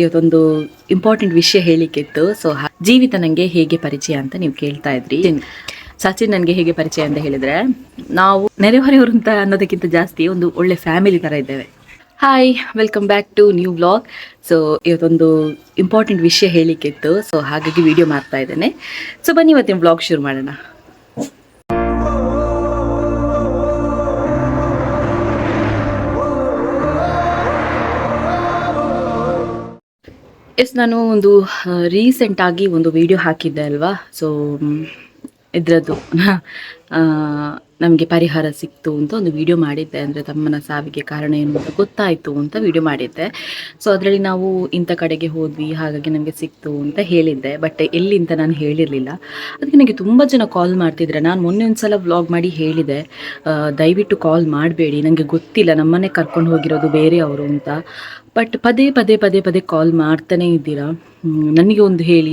ಇವತ್ತೊಂದು ಇಂಪಾರ್ಟೆಂಟ್ ವಿಷಯ ಹೇಳಿಕ್ಕಿತ್ತು. ಸೊ ಜೀವಿತ ನನಗೆ ಹೇಗೆ ಪರಿಚಯ ಅಂತ ನೀವು ಕೇಳ್ತಾ ಇದ್ರಿ. ಸಚಿನ್ ನನಗೆ ಹೇಗೆ ಪರಿಚಯ ಅಂತ ಹೇಳಿದರೆ, ನಾವು ನೆರೆಹೊರೆಯವರು ಅಂತ ಅನ್ನೋದಕ್ಕಿಂತ ಜಾಸ್ತಿ ಒಂದು ಒಳ್ಳೆ ಫ್ಯಾಮಿಲಿ ಥರ ಇದ್ದೇವೆ. Hi, welcome back to new vlog. So ಇವತ್ತೊಂದು ಇಂಪಾರ್ಟೆಂಟ್ ವಿಷಯ ಹೇಳಿಕ್ಕಿತ್ತು. ಸೊ ಹಾಗಾಗಿ ವಿಡಿಯೋ ಮಾಡ್ತಾ ಇದ್ದೇನೆ. ಸೊ ಬನ್ನಿ ಇವತ್ತಿನ ವ್ಲಾಗ್ ಶುರು ಮಾಡೋಣ. ನಾನು ಒಂದು ರೀಸೆಂಟಾಗಿ ಒಂದು ವಿಡಿಯೋ ಹಾಕಿದ್ದೆ ಅಲ್ವಾ. ಸೊ ಇದರದ್ದು ನಮಗೆ ಪರಿಹಾರ ಸಿಕ್ತು ಅಂತ ಒಂದು ವಿಡಿಯೋ ಮಾಡಿದ್ದೆ. ಅಂದರೆ ತಮ್ಮನ ಸಾವಿಗೆ ಕಾರಣ ಏನು ಅಂತ ಗೊತ್ತಾಯಿತು ಅಂತ ವಿಡಿಯೋ ಮಾಡಿದ್ದೆ. ಸೊ ಅದರಲ್ಲಿ ನಾವು ಇಂಥ ಕಡೆಗೆ ಹೋದ್ವಿ, ಹಾಗಾಗಿ ನನಗೆ ಸಿಕ್ತು ಅಂತ ಹೇಳಿದ್ದೆ. ಬಟ್ ಎಲ್ಲಿ ಅಂತ ನಾನು ಹೇಳಿರಲಿಲ್ಲ. ಅದಕ್ಕೆ ನನಗೆ ತುಂಬ ಜನ ಕಾಲ್ ಮಾಡ್ತಿದ್ರೆ, ನಾನು ಮೊನ್ನೆ ಒಂದು ಸಲ ವ್ಲಾಗ್ ಮಾಡಿ ಹೇಳಿದೆ, ದಯವಿಟ್ಟು ಕಾಲ್ ಮಾಡಬೇಡಿ, ನನಗೆ ಗೊತ್ತಿಲ್ಲ, ನಮ್ಮನೆ ಕರ್ಕೊಂಡು ಹೋಗಿರೋದು ಬೇರೆಯವರು ಅಂತ. ಬಟ್ ಪದೇ ಪದೇ ಪದೇ ಪದೇ ಕಾಲ್ ಮಾಡ್ತಾನೇ ಇದ್ದೀರಾ. ನನಗೆ ಒಂದು ಹೇಳಿ,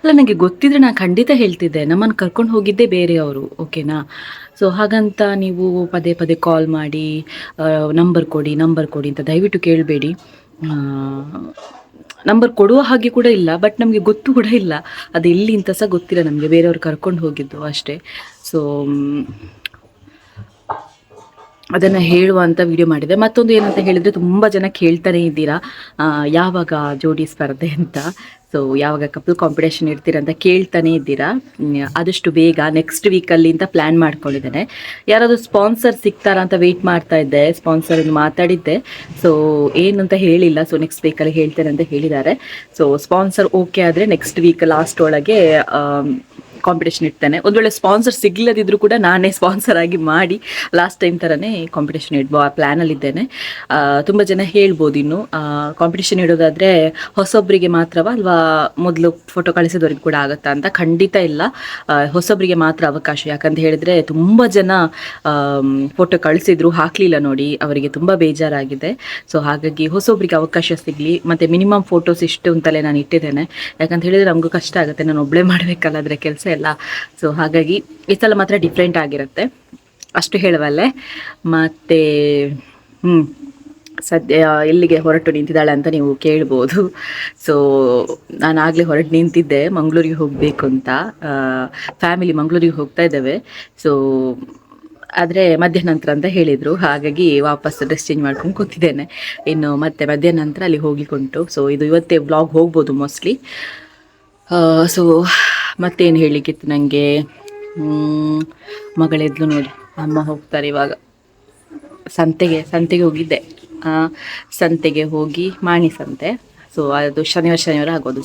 ನನಗೆ ಗೊತ್ತಿದ್ರೆ ನಾನು ಖಂಡಿತ ಹೇಳ್ತಿದ್ದೆ, ನಮ್ಮನ್ನು ಕರ್ಕೊಂಡು ಹೋಗಿದ್ದೇ ಬೇರೆಯವರು, ಓಕೆನಾ. ಸೊ ಹಾಗಂತ ನೀವು ಪದೇ ಪದೇ ಕಾಲ್ ಮಾಡಿ ನಂಬರ್ ಕೊಡಿ ಅಂತ ದಯವಿಟ್ಟು ಕೇಳಬೇಡಿ. ನಂಬರ್ ಕೊಡುವ ಹಾಗೆ ಕೂಡ ಇಲ್ಲ, ಬಟ್ ನಮಗೆ ಗೊತ್ತು ಕೂಡ ಇಲ್ಲ ಅದು ಎಲ್ಲಿ ಅಂತ ಸಹ ಗೊತ್ತಿಲ್ಲ ನಮಗೆ, ಬೇರೆಯವ್ರು ಕರ್ಕೊಂಡು ಹೋಗಿದ್ದು ಅಷ್ಟೇ. ಸೊ ಅದನ್ನು ಹೇಳುವಂಥ ವಿಡಿಯೋ ಮಾಡಿದೆ. ಮತ್ತೊಂದು ಏನಂತ ಹೇಳಿದರೆ, ತುಂಬ ಜನ ಕೇಳ್ತಾನೆ ಇದ್ದೀರಾ ಯಾವಾಗ ಜೋಡಿ ಸ್ಪರ್ಧೆ ಅಂತ. ಸೊ ಯಾವಾಗ ಕಪಲ್ ಕಾಂಪಿಟೇಷನ್ ಇರ್ತೀರಂತ ಕೇಳ್ತಾನೆ ಇದ್ದೀರಾ. ಆದಷ್ಟು ಬೇಗ ನೆಕ್ಸ್ಟ್ ವೀಕಲ್ಲಿ ಅಂತ ಪ್ಲ್ಯಾನ್ ಮಾಡ್ಕೊಂಡಿದ್ದೇನೆ. ಯಾರಾದರೂ ಸ್ಪಾನ್ಸರ್ ಸಿಗ್ತಾರಾ ಅಂತ ವೆಯ್ಟ್ ಮಾಡ್ತಾ ಇದ್ದೆ. ಸ್ಪಾನ್ಸರ್ ಮಾತಾಡಿದ್ದೆ, ಸೊ ಏನಂತ ಹೇಳಿಲ್ಲ. ಸೊ ನೆಕ್ಸ್ಟ್ ವೀಕಲ್ಲಿ ಹೇಳ್ತೇನೆ ಅಂತ ಹೇಳಿದ್ದಾರೆ. ಸೊ ಸ್ಪಾನ್ಸರ್ ಓಕೆ ಆದರೆ ನೆಕ್ಸ್ಟ್ ವೀಕ್ ಲಾಸ್ಟ್ ಒಳಗೆ ಕಾಂಪಿಟೇಷನ್ ಇಡ್ತೇನೆ. ಒಂದು ವೇಳೆ ಸ್ಪಾನ್ಸರ್ ಸಿಗ್ಲದಿದ್ರು ಕೂಡ ನಾನೇ ಸ್ಪಾನ್ಸರ್ ಆಗಿ ಮಾಡಿ ಲಾಸ್ಟ್ ಟೈಮ್ ಥರನೇ ಕಾಂಪಿಟೇಷನ್ ಇಡುವ ಪ್ಲ್ಯಾನಲ್ಲಿದ್ದೇನೆ. ತುಂಬ ಜನ ಹೇಳ್ಬೋದು, ಇನ್ನು ಕಾಂಪಿಟೇಷನ್ ಇಡೋದಾದರೆ ಹೊಸೊಬ್ಬರಿಗೆ ಮಾತ್ರವಾ ಅಲ್ವಾ ಮೊದಲು ಫೋಟೋ ಕಳಿಸಿದವ್ರಿಗೆ ಕೂಡ ಆಗುತ್ತಾ ಅಂತ. ಖಂಡಿತ ಇಲ್ಲ, ಹೊಸೊಬ್ಬರಿಗೆ ಮಾತ್ರ ಅವಕಾಶ. ಯಾಕಂತ ಹೇಳಿದರೆ ತುಂಬ ಜನ ಫೋಟೋ ಕಳಿಸಿದ್ರು, ಹಾಕಲಿಲ್ಲ ನೋಡಿ, ಅವರಿಗೆ ತುಂಬ ಬೇಜಾರಾಗಿದೆ. ಸೊ ಹಾಗಾಗಿ ಹೊಸೊಬ್ಬರಿಗೆ ಅವಕಾಶ ಸಿಗಲಿ. ಮತ್ತು ಮಿನಿಮಮ್ ಫೋಟೋಸ್ ಇಷ್ಟು ಅಂತಲೇ ನಾನು ಇಟ್ಟಿದ್ದೇನೆ. ಯಾಕಂತ ಹೇಳಿದರೆ ನಮಗೂ ಕಷ್ಟ ಆಗುತ್ತೆ, ನಾನು ಒಬ್ಬಳೇ ಮಾಡಬೇಕಲ್ಲ ಅದರ ಕೆಲಸ ಎಲ್ಲ. ಸೊ ಹಾಗಾಗಿ ಈ ಸಲ ಮಾತ್ರ ಡಿಫ್ರೆಂಟ್ ಆಗಿರುತ್ತೆ, ಅಷ್ಟು ಹೇಳುವಲ್ಲೇ. ಮತ್ತು ಸದ್ಯ ಎಲ್ಲಿಗೆ ಹೊರಟು ನಿಂತಿದ್ದಾಳೆ ಅಂತ ನೀವು ಕೇಳ್ಬೋದು. ಸೊ ನಾನು ಆಗಲೇ ಹೊರಟು ನಿಂತಿದ್ದೆ, ಮಂಗಳೂರಿಗೆ ಹೋಗಬೇಕು ಅಂತ. ಫ್ಯಾಮಿಲಿ ಮಂಗಳೂರಿಗೆ ಹೋಗ್ತಾ ಇದ್ದೇವೆ. ಸೊ ಆದರೆ ಮಧ್ಯಾಹ್ನ ನಂತರ ಅಂತ ಹೇಳಿದರು, ಹಾಗಾಗಿ ವಾಪಸ್ ಡ್ರೆಸ್ ಚೇಂಜ್ ಮಾಡ್ಕೊಂಡು ಕೂತಿದ್ದೇನೆ. ಇನ್ನು ಮತ್ತೆ ಮಧ್ಯಾಹ್ನ ನಂತರ ಅಲ್ಲಿ ಹೋಗ್ಲಿಕ್ಕುಂಟು. ಸೊ ಇದು ಇವತ್ತೇ ವ್ಲಾಗ್ ಹೋಗ್ಬೋದು ಮೋಸ್ಟ್ಲಿ. ಸೊ ಮತ್ತೇನು ಹೇಳಲಿಕ್ಕಿತ್ತು ನನಗೆ, ಮಗಳೆದ್ಲು ನೋಡಿ, ಅಮ್ಮ ಹೋಗ್ತಾರೆ ಇವಾಗ ಸಂತೆಗೆ ಹೋಗಿದ್ದೆ. ಸಂತೆಗೆ ಹೋಗಿ ಮಾಣಿ ಸಂತೆ, ಸೊ ಅದು ಶನಿವಾರ ಆಗೋದು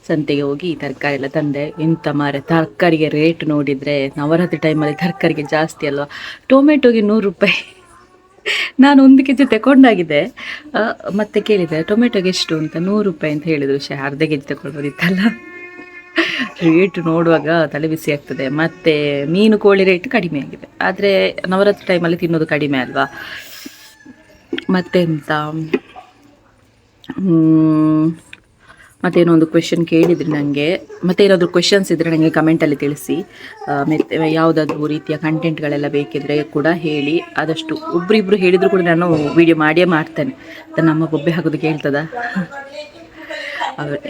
ಸಂತೆಗೆ ಹೋಗಿ ತರಕಾರಿ ಎಲ್ಲ ತಂದೆ. ಇಂಥ ಮಾರೆ ತರಕಾರಿಗೆ ರೇಟ್ ನೋಡಿದರೆ, ನವರಾತ್ರಿ ಟೈಮಲ್ಲಿ ತರಕಾರಿಗೆ ಜಾಸ್ತಿ ಅಲ್ವಾ. ಟೊಮೆಟೊಗೆ 100 ರೂಪಾಯಿ. ನಾನು 1 ಕೆಜಿ ತಗೊಂಡಾಗಿದೆ. ಮತ್ತೆ ಕೇಳಿದೆ ಟೊಮೆಟೊಗೆ ಎಷ್ಟು ಅಂತ, 100 ರೂಪಾಯಿ ಅಂತ ಹೇಳಿದರು. ಅರ್ಧ ಕೆಜಿ ತಗೊಳ್ಬೋದಿತ್ತಲ್ಲ. ರೇಟ್ ನೋಡುವಾಗ ತಲೆ ಬಿಸಿ ಆಗ್ತದೆ. ಮತ್ತು ಮೀನು ಕೋಳಿ ರೇಟ್ ಕಡಿಮೆ ಆಗಿದೆ, ಆದರೆ ನವರಾತ್ರಿ ಟೈಮಲ್ಲಿ ತಿನ್ನೋದು ಕಡಿಮೆ ಅಲ್ವಾ. ಮತ್ತೆಂತ ಮತ್ತೇನೋ ಒಂದು ಕ್ವೆಶನ್ ಕೇಳಿದ್ರಿ ನನಗೆ. ಮತ್ತೇನಾದರೂ ಕ್ವೆಶನ್ಸ್ ಇದ್ದರೆ ನನಗೆ ಕಮೆಂಟಲ್ಲಿ ತಿಳಿಸಿ. ಮತ್ತು ಯಾವುದಾದ್ರೂ ರೀತಿಯ ಕಂಟೆಂಟ್ಗಳೆಲ್ಲ ಬೇಕಿದ್ರೆ ಕೂಡ ಹೇಳಿ. ಆದಷ್ಟು ಒಬ್ಬರಿಬ್ಬರು ಹೇಳಿದರೂ ಕೂಡ ನಾನು ವಿಡಿಯೋ ಮಾಡಿಯೇ ಮಾಡ್ತೇನೆ. ನಮ್ಮ ಬೊಬ್ಬೆ ಹಾಕೋದು ಕೇಳ್ತದ.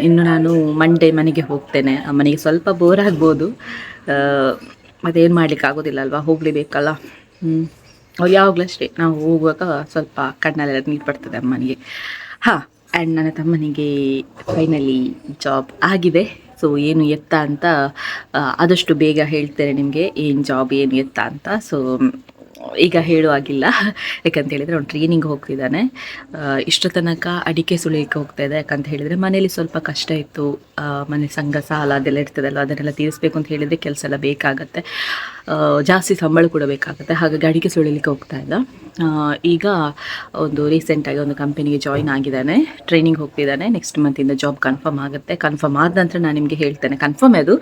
ಇನ್ನು ನಾನು ಮಂಡೇ ಮನೆಗೆ ಹೋಗ್ತೇನೆ. ಮನೆಗೆ ಸ್ವಲ್ಪ ಬೋರ್ ಆಗ್ಬೋದು, ಮತ್ತೇನು ಮಾಡಲಿಕ್ಕೆ ಆಗೋದಿಲ್ಲ ಅಲ್ವಾ, ಹೋಗಲೇಬೇಕಲ್ಲ. ಅವ್ರು ಯಾವಾಗಲೂ ಅಷ್ಟೇ, ನಾವು ಹೋಗುವಾಗ ಸ್ವಲ್ಪ ಕಣ್ಣಲ್ಲೆಲ್ಲ ನೀರು ಬರ್ತದೆ ಅಮ್ಮನಿಗೆ. ಆ್ಯಂಡ್ ನನ್ನ ತಮ್ಮನಿಗೆ ಫೈನಲಿ ಜಾಬ್ ಆಗಿದೆ. ಸೊ ಏನು ಎತ್ತ ಅಂತ ಆದಷ್ಟು ಬೇಗ ಹೇಳ್ತೇನೆ ನಿಮಗೆ, ಏನು ಜಾಬ್ ಏನು ಎತ್ತ ಅಂತ. ಸೊ ಈಗ ಹೇಳುವಾಗಿಲ್ಲ, ಯಾಕಂತ ಹೇಳಿದರೆ ಅವ್ನು ಟ್ರೈನಿಂಗ್ ಹೋಗ್ತಿದ್ದಾನೆ. ಇಷ್ಟು ತನಕ ಅಡಿಕೆ ಸುಳಿಲಿಕ್ಕೆ ಹೋಗ್ತಾ ಇದೆ. ಯಾಕಂತ ಹೇಳಿದರೆ ಮನೇಲಿ ಸ್ವಲ್ಪ ಕಷ್ಟ ಇತ್ತು, ಮನೆ ಸಂಘ ಸಾಲ ಅದೆಲ್ಲ ಇರ್ತದಲ್ಲ, ಅದನ್ನೆಲ್ಲ ತೀರಿಸಬೇಕು ಅಂತ ಹೇಳಿದರೆ ಕೆಲಸ ಎಲ್ಲ ಬೇಕಾಗತ್ತೆ, ಜಾಸ್ತಿ ಸಂಬಳ ಕೂಡ ಬೇಕಾಗುತ್ತೆ. ಹಾಗಾಗಿ ಅಡಿಕೆ ಸುಳಿಲಿಕ್ಕೆ ಹೋಗ್ತಾ ಇದ್ದ. ಈಗ ಒಂದು ರೀಸೆಂಟಾಗಿ ಒಂದು ಕಂಪನಿಗೆ ಜಾಯಿನ್ ಆಗಿದ್ದಾನೆ, ಟ್ರೈನಿಂಗ್ ಹೋಗ್ತಿದ್ದಾನೆ. ನೆಕ್ಸ್ಟ್ ಮಂತಿಂದ ಜಾಬ್ ಕನ್ಫರ್ಮ್ ಆಗುತ್ತೆ. ಕನ್ಫರ್ಮ್ ಆದ ನಂತರ ನಾನು ನಿಮಗೆ ಹೇಳ್ತೇನೆ, ಕನ್ಫರ್ಮ್ ಅದು,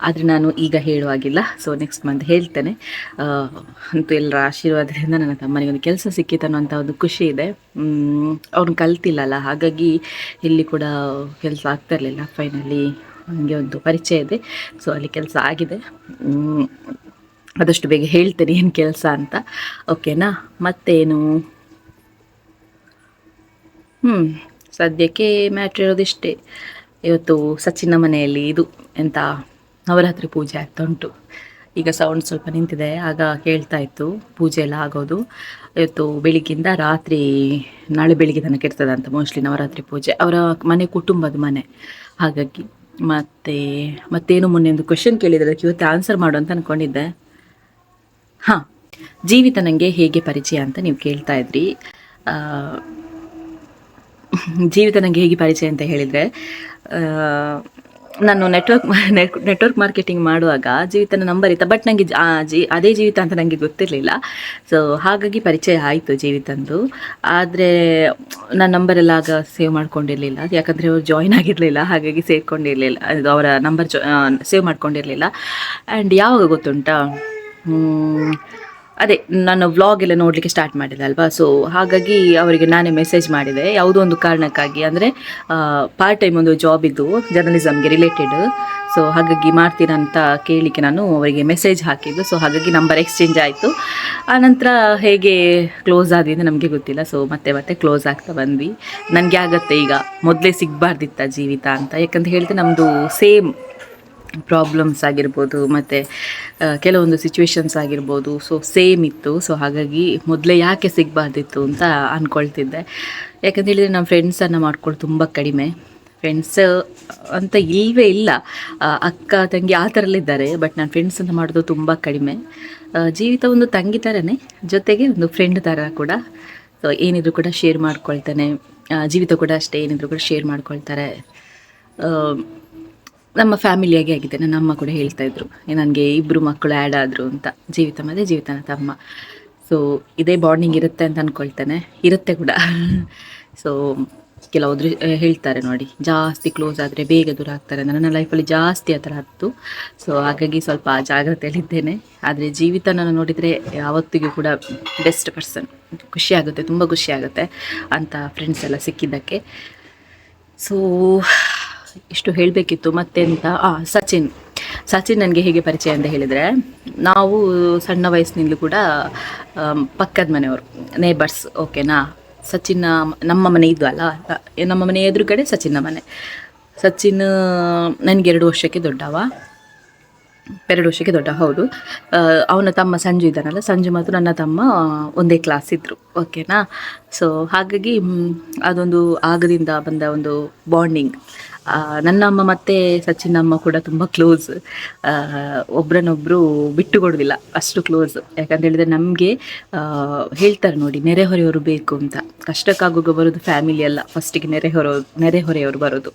ಆದರೆ ನಾನು ಈಗ ಹೇಳುವಾಗಿಲ್ಲ. ಸೊ ನೆಕ್ಸ್ಟ್ ಮಂತ್ ಹೇಳ್ತೇನೆ. ಅಂತೂ ಎಲ್ಲರ ಆಶೀರ್ವಾದದಿಂದ ನನ್ನ ತಮ್ಮನಿಗೆ ಒಂದು ಕೆಲಸ ಸಿಕ್ಕಿತನ್ನುವಂಥ ಒಂದು ಖುಷಿ ಇದೆ. ಅವ್ನು ಕಲ್ತಿಲ್ಲಲ್ಲ, ಹಾಗಾಗಿ ಇಲ್ಲಿ ಕೂಡ ಕೆಲಸ ಆಗ್ತಾ ಇರಲಿಲ್ಲ. ಫೈನಲಿ ನನಗೆ ಒಂದು ಪರಿಚಯ ಇದೆ, ಸೊ ಅಲ್ಲಿ ಕೆಲಸ ಆಗಿದೆ. ಆದಷ್ಟು ಬೇಗ ಹೇಳ್ತೇನೆ ಏನು ಕೆಲಸ ಅಂತ, ಓಕೆನಾ. ಮತ್ತೇನು ಸದ್ಯಕ್ಕೆ ಮ್ಯಾಟ್ರ್ ಇರೋದಿಷ್ಟೇ. ಇವತ್ತು ಸಚಿನ್ನ ಮನೆಯಲ್ಲಿ ಇದು ಎಂಥ ನವರಾತ್ರಿ ಪೂಜೆ ಆಗ್ತಾ ಉಂಟು. ಈಗ ಸೌಂಡ್ ಸ್ವಲ್ಪ ನಿಂತಿದೆ, ಆಗ ಕೇಳ್ತಾ ಇತ್ತು ಪೂಜೆ ಎಲ್ಲ ಆಗೋದು. ಇವತ್ತು ಬೆಳಿಗ್ಗಿಂದ ರಾತ್ರಿ, ನಾಳೆ ಬೆಳಿಗ್ಗೆ ತನಕ ಇರ್ತದಂತ ಮೋಸ್ಟ್ಲಿ ನವರಾತ್ರಿ ಪೂಜೆ. ಅವರ ಮನೆ ಕುಟುಂಬದ ಮನೆ, ಹಾಗಾಗಿ. ಮತ್ತೇನು ಮೊನ್ನೆ ಒಂದು ಕ್ವೆಶನ್ ಕೇಳಿದ್ರೆ ಅದಕ್ಕೆ ಇವತ್ತು ಆನ್ಸರ್ ಮಾಡು ಅಂತ ಅಂದ್ಕೊಂಡಿದ್ದೆ. ಹಾಂ, ಜೀವಿತ ನನಗೆ ಹೇಗೆ ಪರಿಚಯ ಅಂತ ನೀವು ಕೇಳ್ತಾ ಇದ್ರಿ. ಜೀವಿತ ನನಗೆ ಹೇಗೆ ಪರಿಚಯ ಅಂತ ಹೇಳಿದರೆ, ನಾನು ನೆಟ್ವರ್ಕ್ ಮಾರ್ಕೆಟಿಂಗ್ ಮಾಡುವಾಗ ಜೀವಿತನ ನಂಬರ್ ಇತ್ತು, ಬಟ್ ನನಗೆ ಅದೇ ಜೀವಿತ ಅಂತ ನನಗೆ ಗೊತ್ತಿರಲಿಲ್ಲ. ಸೊ ಹಾಗಾಗಿ ಪರಿಚಯ ಆಯಿತು ಜೀವಿತಂದು. ಆದರೆ ನನ್ನ ನಂಬರೆಲ್ಲ ಆಗ ಸೇವ್ ಮಾಡ್ಕೊಂಡಿರಲಿಲ್ಲ, ಯಾಕಂದರೆ ಅವ್ರು ಜಾಯಿನ್ ಆಗಿರಲಿಲ್ಲ, ಹಾಗಾಗಿ ಸೇರ್ಕೊಂಡಿರಲಿಲ್ಲ. ಅದು ಅವರ ನಂಬರ್ ಸೇವ್ ಮಾಡ್ಕೊಂಡಿರಲಿಲ್ಲ. ಆ್ಯಂಡ್ ಯಾವಾಗ ಗೊತ್ತುಂಟಾ, ಅದೇ ನಾನು ವ್ಲಾಗ್ ಎಲ್ಲ ನೋಡಲಿಕ್ಕೆ ಸ್ಟಾರ್ಟ್ ಮಾಡಿದೆ ಅಲ್ವಾ. ಸೊ ಹಾಗಾಗಿ ಅವರಿಗೆ ನಾನೇ ಮೆಸೇಜ್ ಮಾಡಿದೆ, ಯಾವುದೋ ಒಂದು ಕಾರಣಕ್ಕಾಗಿ. ಅಂದರೆ ಪಾರ್ಟ್ ಟೈಮ್ ಒಂದು ಜಾಬ್ ಇದ್ದು ಜರ್ನಲಿಸಮ್ಗೆ ರಿಲೇಟೆಡ್. ಸೊ ಹಾಗಾಗಿ ಮಾಡ್ತೀರಾ ಅಂತ ಕೇಳಲಿಕ್ಕೆ ನಾನು ಅವರಿಗೆ ಮೆಸೇಜ್ ಹಾಕಿದ್ದು. ಸೊ ಹಾಗಾಗಿ ನಂಬರ್ ಎಕ್ಸ್ಚೇಂಜ್ ಆಯಿತು. ಆನಂತರ ಹೇಗೆ ಕ್ಲೋಸ್ ಆಗಿದೆ ನಮಗೆ ಗೊತ್ತಿಲ್ಲ. ಸೊ ಮತ್ತೆ ಕ್ಲೋಸ್ ಆಗ್ತಾ ಬಂದ್ವಿ. ನನಗೆ ಆಗತ್ತೆ ಈಗ ಮೊದಲೇ ಸಿಗಬಾರ್ದಿತ್ತ ಜೀವಿತ ಅಂತ, ಯಾಕಂತ ಹೇಳಿದ್ರೆ ನಮ್ಮದು ಸೇಮ್ ಪ್ರಾಬ್ಲಮ್ಸ್ ಆಗಿರ್ಬೋದು, ಮತ್ತು ಕೆಲವೊಂದು ಸಿಚುವೇಶನ್ಸ್ ಆಗಿರ್ಬೋದು, ಸೊ ಸೇಮ್ ಇತ್ತು. ಸೊ ಹಾಗಾಗಿ ಮೊದಲೇ ಯಾಕೆ ಸಿಗಬಾರ್ದಿತ್ತು ಅಂತ ಅಂದ್ಕೊಳ್ತಿದ್ದೆ. ಯಾಕಂತ ಹೇಳಿದರೆ ನಮ್ಮ ಫ್ರೆಂಡ್ಸನ್ನು ಮಾಡ್ಕೊಳ್ಳೋದು ತುಂಬ ಕಡಿಮೆ. ಫ್ರೆಂಡ್ಸ್ ಅಂತ ಇಲ್ಲವೇ ಇಲ್ಲ, ಅಕ್ಕ ತಂಗಿ ಆ ಥರಲ್ಲಿದ್ದಾರೆ. ಬಟ್ ನಾನು ಫ್ರೆಂಡ್ಸ್ ಅಂತ ಮಾಡೋದು ತುಂಬ ಕಡಿಮೆ. ಜೀವಿತ ಒಂದು ತಂಗಿ ಥರನೇ, ಜೊತೆಗೆ ಒಂದು ಫ್ರೆಂಡ್ ಥರ ಕೂಡ. ಸೊ ಏನಿದ್ರು ಕೂಡ ಶೇರ್ ಮಾಡ್ಕೊಳ್ತಾನೆ. ಜೀವಿತ ಕೂಡ ಅಷ್ಟೇ, ಏನಿದ್ರು ಕೂಡ ಶೇರ್ ಮಾಡ್ಕೊಳ್ತಾರೆ. ನಮ್ಮ ಫ್ಯಾಮಿಲಿಯಾಗೆ ಆಗಿದೆ. ನನ್ನ ಅಮ್ಮ ಕೂಡ ಹೇಳ್ತಾಯಿದ್ರು, ನನಗೆ 2 ಮಕ್ಕಳು ಆ್ಯಡ್ ಆದರು ಅಂತ, ಜೀವಿತ ಮತ್ತು ಜೀವಿತನ ತಮ್ಮ. ಸೊ ಇದೇ ಬಾಂಡಿಂಗ್ ಇರುತ್ತೆ ಅಂತ ಅಂದ್ಕೊಳ್ತಾನೆ, ಇರುತ್ತೆ ಕೂಡ. ಸೊ ಕೆಲವರು ಹೇಳ್ತಾರೆ ನೋಡಿ, ಜಾಸ್ತಿ ಕ್ಲೋಸ್ ಆದರೆ ಬೇಗ ದೂರ ಆಗ್ತಾರೆ. ನನ್ನ ಲೈಫಲ್ಲಿ ಜಾಸ್ತಿ ಆ ಥರ ಹತ್ತು. ಸೊ ಹಾಗಾಗಿ ಸ್ವಲ್ಪ ಜಾಗ್ರತೆಯಲ್ಲಿದ್ದೇನೆ. ಆದರೆ ಜೀವಿತನ ನೋಡಿದರೆ ಯಾವತ್ತಿಗೂ ಕೂಡ ಬೆಸ್ಟ್ ಪರ್ಸನ್. ಖುಷಿಯಾಗುತ್ತೆ, ತುಂಬ ಖುಷಿಯಾಗುತ್ತೆ ಅಂತ ಫ್ರೆಂಡ್ಸ್ ಎಲ್ಲ ಸಿಕ್ಕಿದ್ದಕ್ಕೆ. ಸೊ ಇಷ್ಟು ಹೇಳಬೇಕಿತ್ತು. ಮತ್ತೆಂತ ಸಚಿನ್ ನನಗೆ ಹೇಗೆ ಪರಿಚಯ ಅಂತ ಹೇಳಿದರೆ, ನಾವು ಸಣ್ಣ ವಯಸ್ಸಿನಿಂದಲೂ ಕೂಡ ಪಕ್ಕದ ಮನೆಯವರು, ನೇಬರ್ಸ್, ಓಕೆನಾ. ಸಚಿನ್ ನಮ್ಮ ಮನೆ ಇದ್ದು ಅಲ್ಲ, ನಮ್ಮ ಮನೆ ಎದುರುಗಡೆ ಸಚಿನ್ನ ಮನೆ. ಸಚಿನ್ ನನಗೆ 2 ವರ್ಷಕ್ಕೆ ದೊಡ್ಡವ, 2 ವರ್ಷಕ್ಕೆ ದೊಡ್ಡ, ಹೌದು. ಅವನ ತಮ್ಮ ಸಂಜು ಇದ್ದಾನಲ್ಲ, ಸಂಜು ಮತ್ತು ನನ್ನ ತಮ್ಮ ಒಂದೇ ಕ್ಲಾಸ್ ಇದ್ದರು, ಓಕೆನಾ. ಸೊ ಹಾಗಾಗಿ ಅದೊಂದು ಆಗದಿಂದ ಬಂದ ಒಂದು ಬಾಂಡಿಂಗ್. ನನ್ನ ಅಮ್ಮ ಮತ್ತು ಸಚಿನ್ ಅಮ್ಮ ಕೂಡ ತುಂಬ ಕ್ಲೋಸ್. ಒಬ್ರನ್ನೊಬ್ಬರು ಬಿಟ್ಟು ಕೊಡೋದಿಲ್ಲ, ಅಷ್ಟು ಕ್ಲೋಸ್. ಯಾಕಂತ ಹೇಳಿದರೆ ನಮಗೆ ಹೇಳ್ತಾರೆ ನೋಡಿ, ನೆರೆಹೊರೆಯವರು ಬೇಕು ಅಂತ. ಕಷ್ಟಕ್ಕಾಗುವಾಗ ಬರೋದು ಫ್ಯಾಮಿಲಿ ಅಲ್ಲ, ಫಸ್ಟಿಗೆ ನೆರೆಹೊರೆಯವರು ಬರೋದು.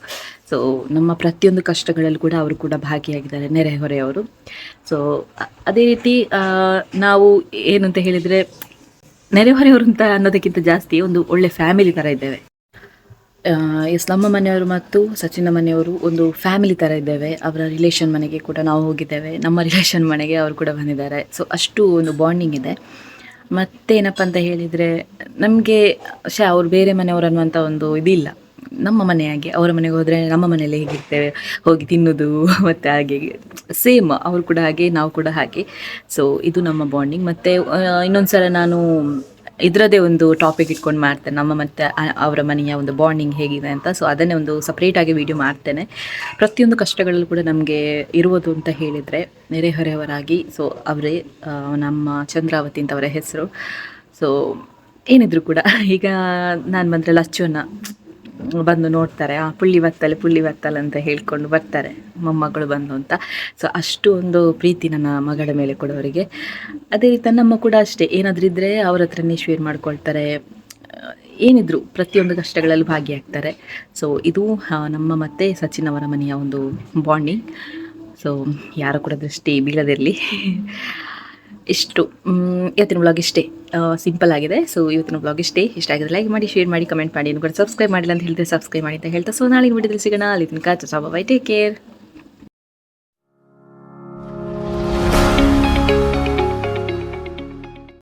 ಸೊ ನಮ್ಮ ಪ್ರತಿಯೊಂದು ಕಷ್ಟಗಳಲ್ಲೂ ಕೂಡ ಅವರು ಕೂಡ ಭಾಗಿಯಾಗಿದ್ದಾರೆ, ನೆರೆಹೊರೆಯವರು. ಸೊ ಅದೇ ರೀತಿ ನಾವು ಏನು ಅಂತ ಹೇಳಿದರೆ, ನೆರೆಹೊರೆಯವರು ಅಂತ ಅನ್ನೋದಕ್ಕಿಂತ ಜಾಸ್ತಿ ಒಂದು ಒಳ್ಳೆ ಫ್ಯಾಮಿಲಿ ಥರ ಇದ್ದೇವೆ. ನಮ್ಮ ಮನೆಯವರು ಮತ್ತು ಸಚಿನ್ನ ಮನೆಯವರು ಒಂದು ಫ್ಯಾಮಿಲಿ ಥರ ಇದ್ದೇವೆ. ಅವರ ರಿಲೇಷನ್ ಮನೆಗೆ ಕೂಡ ನಾವು ಹೋಗಿದ್ದೇವೆ, ನಮ್ಮ ರಿಲೇಷನ್ ಮನೆಗೆ ಅವರು ಕೂಡ ಬಂದಿದ್ದಾರೆ. ಸೊ ಅಷ್ಟು ಒಂದು ಬಾಂಡಿಂಗ್ ಇದೆ. ಮತ್ತೇನಪ್ಪ ಅಂತ ಹೇಳಿದರೆ, ನಮಗೆ ಅವ್ರು ಬೇರೆ ಮನೆಯವರು ಅನ್ನುವಂಥ ಒಂದು ಇದಿಲ್ಲ. ನಮ್ಮ ಮನೆಯಾಗೆ ಅವರ ಮನೆಗೆ ಹೋದರೆ ನಮ್ಮ ಮನೆಯಲ್ಲೇ ಹೇಗಿರ್ತೇವೆ, ಹೋಗಿ ತಿನ್ನೋದು, ಮತ್ತು ಹಾಗೆ ಸೇಮ್ ಅವರು ಕೂಡ ಹಾಗೆ, ನಾವು ಕೂಡ ಹಾಗೆ. ಸೊ ಇದು ನಮ್ಮ ಬಾಂಡಿಂಗ್. ಮತ್ತು ಇನ್ನೊಂದು ಸಲ ನಾನು ಇದರದೇ ಒಂದು ಟಾಪಿಕ್ ಇಟ್ಕೊಂಡು ಮಾಡ್ತೇನೆ, ನಮ್ಮ ಮತ್ತು ಅವರ ಮನೆಯ ಒಂದು ಬಾಂಡಿಂಗ್ ಹೇಗಿದೆ ಅಂತ. ಸೊ ಅದನ್ನೇ ಒಂದು ಸಪ್ರೇಟಾಗಿ ವಿಡಿಯೋ ಮಾಡ್ತೇನೆ. ಪ್ರತಿಯೊಂದು ಕಷ್ಟಗಳಲ್ಲೂ ಕೂಡ ನಮಗೆ ಇರುವುದು ಅಂತ ಹೇಳಿದರೆ ನೆರೆಹೊರೆಯವರಾಗಿ. ಸೊ ಅವರೇ ನಮ್ಮ ಚಂದ್ರಾವತಿ ಅಂತ ಅವರ ಹೆಸರು. ಸೊ ಏನಿದ್ರು ಕೂಡ ಈಗ ನಾನು ಬಂದರೆ ಲಚ್ಚುನ ಬಂದು ನೋಡ್ತಾರೆ, ಪುಳ್ಳಿ ಬತ್ತಲೆ ಅಂತ ಹೇಳ್ಕೊಂಡು ಬರ್ತಾರೆ, ಮೊಮ್ಮಗಳು ಬಂದು ಅಂತ. ಸೊ ಅಷ್ಟು ಒಂದು ಪ್ರೀತಿ ನನ್ನ ಮಗಳ ಮೇಲೆ ಕೂಡ ಅವರಿಗೆ. ಅದೇ ರೀತಿ ನಮ್ಮ ಕೂಡ ಅಷ್ಟೇ, ಏನಾದರೂ ಇದ್ದರೆ ಅವ್ರ ಹತ್ರನೇ ಶೇರ್ ಮಾಡ್ಕೊಳ್ತಾರೆ. ಏನಿದ್ರು ಪ್ರತಿಯೊಂದು ಕಷ್ಟಗಳಲ್ಲಿ ಭಾಗಿಯಾಗ್ತಾರೆ. ಸೊ ಇದು ನಮ್ಮ ಮತ್ತು ಸಚಿನ್ ಅವರ ಮನೆಯ ಒಂದು ಬಾಂಡಿಂಗ್. ಸೊ ಯಾರು ಕೂಡ ದೃಷ್ಟಿ ಬೀಳದಿರಲಿ. ಇಷ್ಟು ಇವತ್ತಿನ ವ್ಲಾಗ್ ಇಷ್ಟೇ, ಸಿಂಪಲ್ ಆಗಿದೆ. ಸೊ ಇವತ್ತಿನ ವ್ಲಾಗ್ ಇಷ್ಟೇ. ಇಷ್ಟ ಆಗಿದ್ರೆ ಲೈಕ್ ಮಾಡಿ, ಶೇರ್ ಮಾಡಿ, ಕಮೆಂಟ್ ಮಾಡಿ. ಇನ್ನು ಕೂಡ ಸಬ್ಸ್ಕ್ರೈಬ್ ಮಾಡಿಲ್ಲ ಅಂತ ಹೇಳಿದ್ರೆ ಸಬ್ಸ್ಕ್ರೈಬ್ ಮಾಡಿ ಅಂತ ಹೇಳ್ತಾ, ಸೊ ನಾಳೆ ವಿಡಿಯೋದಲ್ಲಿ ಸಿಗೋಣ. ಅಲ್ಲಿ ತನಕ ಬೈ, ಟೇಕ್ ಕೇರ್.